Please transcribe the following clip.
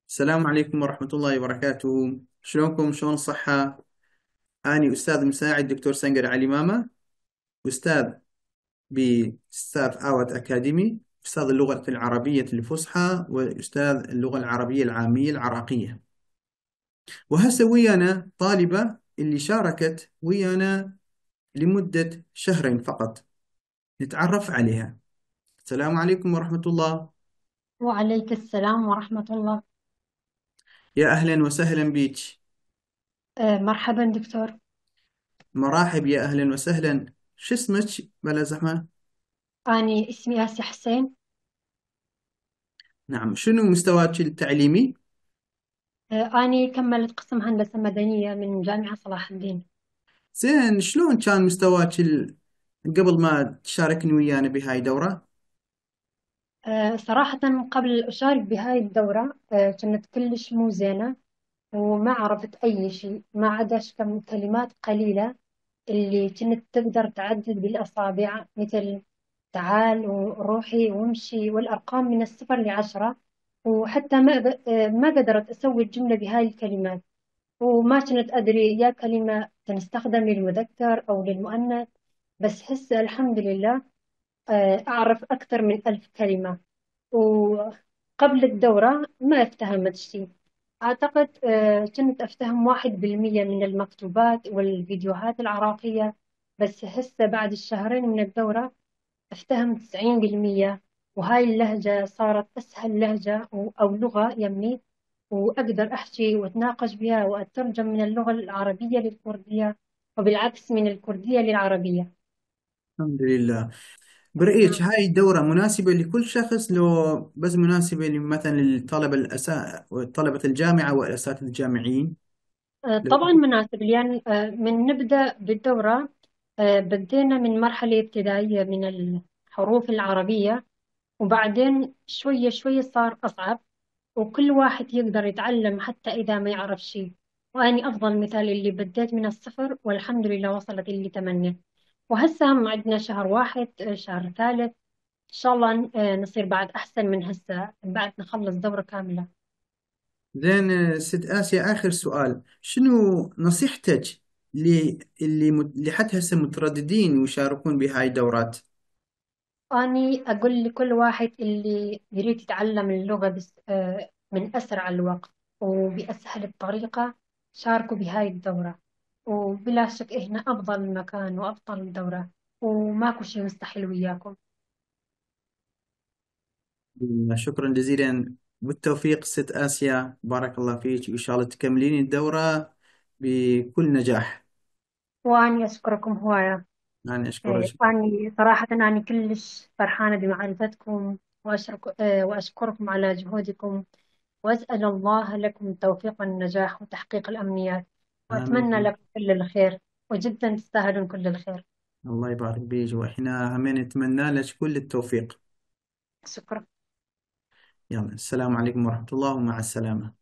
السلام عليكم ورحمة الله وبركاته. شلونكم؟ شلون الصحة؟ أنا أستاذ مساعد دكتور سنجر علي ماما، أستاذ بستاف آوت أكاديمي، أستاذ اللغة العربية الفصحى وأستاذ اللغة العربية العامية العراقية. وهسه ويانا طالبة اللي شاركت ويانا لمدة شهرين فقط، نتعرف عليها. السلام عليكم ورحمة الله. وعليك السلام ورحمة الله. يا أهلا وسهلا بيك. مرحبا دكتور. مراحب، يا أهلا وسهلا. شو اسمك بلا زحمة؟ أنا اسمي آسيا حسين. نعم، شنو مستواك التعليمي؟ أنا كملت قسم هندسة مدنية من جامعة صلاح الدين. زين، شلون كان مستواك قبل ما تشاركني ويانا بهاي الدورة؟ صراحة قبل أشارك بهاي الدورة كانت كلش مو زينة، وما عرفت أي شيء ما عدا كم كلمات قليلة اللي كنت تقدر تعدد بالأصابع، مثل تعال وروحي وامشي والأرقام من 0 ل10. وحتى ما قدرت أسوي الجملة بهاي الكلمات، وما كنت أدري يا كلمة تنستخدم للمذكر أو للمؤنث. بس هسه الحمد لله أعرف أكثر من 1000 كلمة. وقبل الدورة ما افتهمت شيء. أعتقد كنت أفتهم 1% من المكتوبات والفيديوهات العراقية. بس هسه بعد الشهرين من الدورة أفتهم 90%. وهاي اللهجة صارت أسهل لهجة أو لغة يمي، وأقدر أحكي وأتناقش بها وأترجم من اللغة العربية للكردية، وبالعكس من الكردية للعربية. الحمد لله. برأيك نعم. هاي الدورة مناسبة لكل شخص، لو بس مناسبة مثلا للطلبة طلبة الجامعة والأساتذة الجامعيين؟ لو طبعا مناسب، لأن من نبدأ بالدورة بدينا من مرحلة ابتدائية من الحروف العربية، وبعدين شوية شوية صار أصعب، وكل واحد يقدر يتعلم حتى إذا ما يعرف شيء. وأني أفضل مثال اللي بديت من الصفر والحمد لله وصلت اللي تمنيت. وهسه هم عندنا شهر واحد، شهر ثالث، إن شاء الله نصير بعد أحسن من هسه بعد نخلص دورة كاملة. زين، ست آسيا، آخر سؤال، شنو نصيحتك اللي حتى هسه مترددين ويشاركون بهاي الدورات؟ أني أقول لكل واحد اللي يريد يتعلم اللغة بس من أسرع الوقت وبأسهل الطريقة، شاركوا بهاي الدورة. وبلا شك إحنا أفضل مكان وأفضل دورة، وماكو شيء مستحيل وياكم. شكرا جزيلا، بالتوفيق ست آسيا، بارك الله فيك، وإن شاء الله تكملين الدورة بكل نجاح. وأني أشكركم هواية. أنا أشكرك. وأني صراحة أني كلش فرحانة بمعرفتكم، وأشكركم على جهودكم، وأسأل الله لكم التوفيق والنجاح وتحقيق الأمنيات، وأتمنى آمين. لكم كل الخير، وجدا تستاهلون كل الخير. الله يبارك بيك، وإحنا همين نتمنى لك كل التوفيق. شكرا. يلا، السلام عليكم ورحمة الله، ومع السلامة.